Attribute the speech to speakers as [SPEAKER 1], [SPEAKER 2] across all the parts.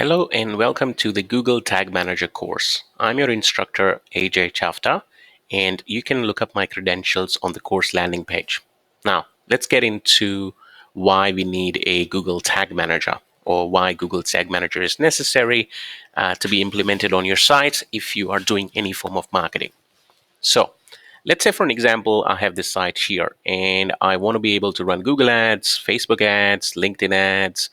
[SPEAKER 1] Hello and welcome to the Google Tag Manager course. I'm your instructor AJ Chafta, and you can look up my credentials on the course landing page. Now, let's get into why we need a Google Tag Manager, or why Google Tag Manager is necessary to be implemented on your site if you are doing any form of marketing. So, let's say for an example, I have this site here and I want to be able to run Google ads, Facebook ads, LinkedIn ads,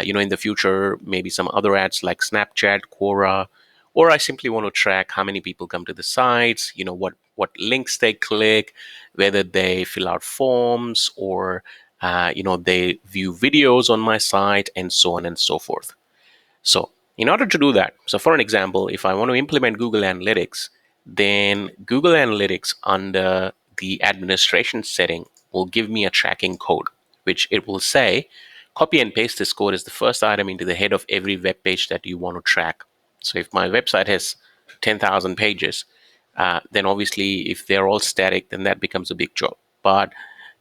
[SPEAKER 1] in the future, maybe some other ads like Snapchat, Quora, or I simply want to track how many people come to the sites, what links they click, whether they fill out forms or, they view videos on my site and so on and so forth. So in order to do that, so for an example, if I want to implement Google Analytics, then Google Analytics under the administration setting will give me a tracking code, which it will say, copy and paste this code as the first item into the head of every web page that you want to track. So if my website has 10,000 pages, then obviously if they're all static, then that becomes a big job. But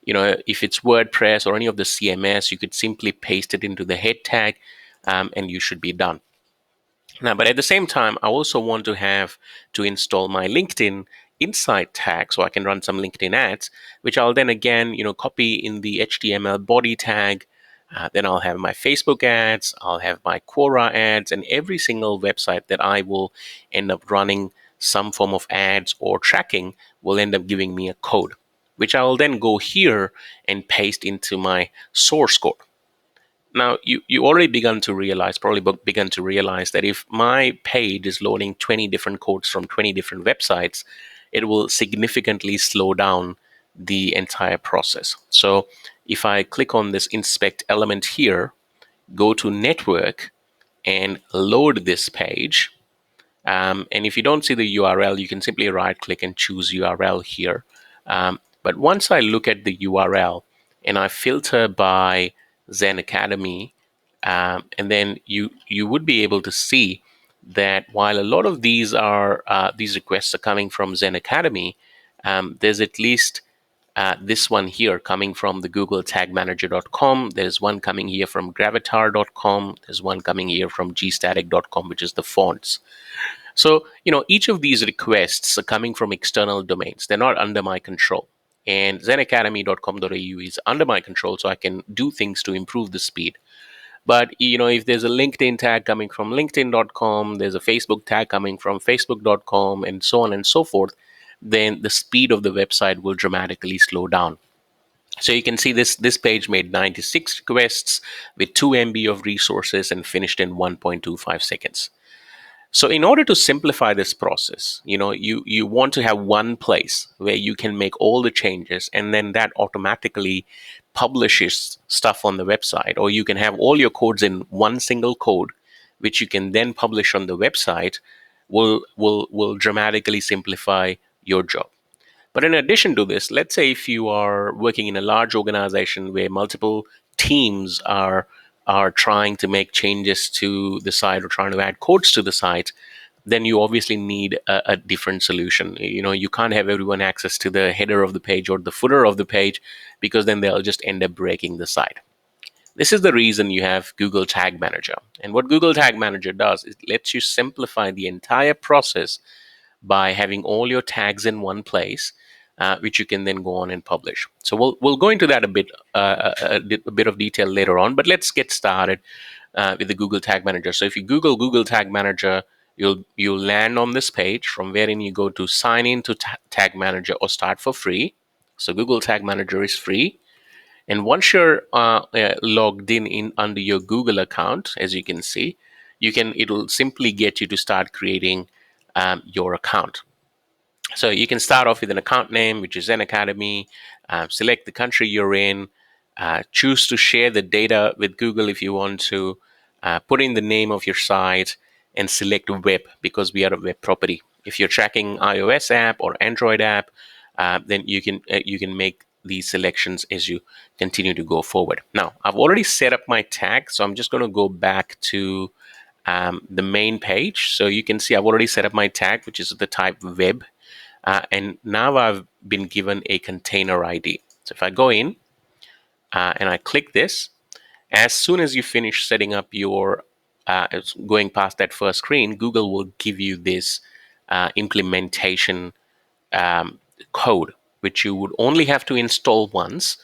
[SPEAKER 1] if it's WordPress or any of the CMS, you could simply paste it into the head tag, and you should be done. Now, but at the same time, I also want to have to install my LinkedIn Insight tag so I can run some LinkedIn ads, which I'll then again, copy in the HTML body tag. Then I'll have my Facebook ads, I'll have my Quora ads, and every single website that I will end up running some form of ads or tracking will end up giving me a code, which I will then go here and paste into my source code. Now, you already begun to realize that if my page is loading 20 different codes from 20 different websites, it will significantly slow down the entire process. So if I click on this inspect element here, go to network and load this page. And if you don't see the URL, you can simply right click and choose URL here. But once I look at the URL and I filter by Zen Academy, and then you would be able to see that while a lot of these requests are coming from Zen Academy, there's at least this one here coming from the Google Tag Manager.com. There's one coming here from Gravatar.com. There's one coming here from gstatic.com, which is the fonts. So, each of these requests are coming from external domains. They're not under my control. And zenacademy.com.au is under my control, so I can do things to improve the speed. But, if there's a LinkedIn tag coming from LinkedIn.com, there's a Facebook tag coming from Facebook.com, and so on and so forth, then the speed of the website will dramatically slow down. So you can see this page made 96 requests with 2 MB of resources and finished in 1.25 seconds. So in order to simplify this process, you want to have one place where you can make all the changes, and then that automatically publishes stuff on the website, or you can have all your codes in one single code, which you can then publish on the website, will dramatically simplify your job. But in addition to this, let's say if you are working in a large organization where multiple teams are trying to make changes to the site or trying to add codes to the site, then you obviously need a different solution. You can't have everyone access to the header of the page or the footer of the page, because then they'll just end up breaking the site. This is the reason you have Google Tag Manager. And what Google Tag Manager does is it lets you simplify the entire process by having all your tags in one place, which you can then go on and publish. So we'll go into that a bit of detail later on. But let's get started with the Google Tag Manager. So if you Google Google Tag Manager, you'll land on this page from wherein you go to sign in to Tag Manager or start for free. So Google Tag Manager is free. And once you're logged in under your Google account, as you can see, it'll simply get you to start creating your account. So you can start off with an account name, which is Zen Academy, select the country you're in, choose to share the data with Google if you want to, put in the name of your site, and select web because we are a web property. If you're tracking iOS app or Android app, then you can make these selections as you continue to go forward. Now, I've already set up my tag, so I'm just going to go back to the main page. So you can see I've already set up my tag, which is the type web. And now I've been given a container ID. So if I go in and I click this, as soon as you finish setting up your it's going past that first screen, Google will give you this implementation code, which you would only have to install once,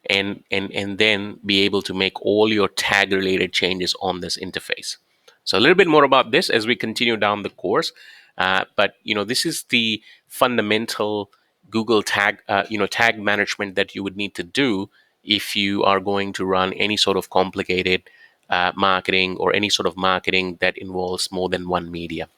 [SPEAKER 1] and then be able to make all your tag related changes on this interface. So a little bit more about this as we continue down the course. But this is the fundamental Google tag tag management that you would need to do if you are going to run any sort of complicated marketing, or any sort of marketing that involves more than one media.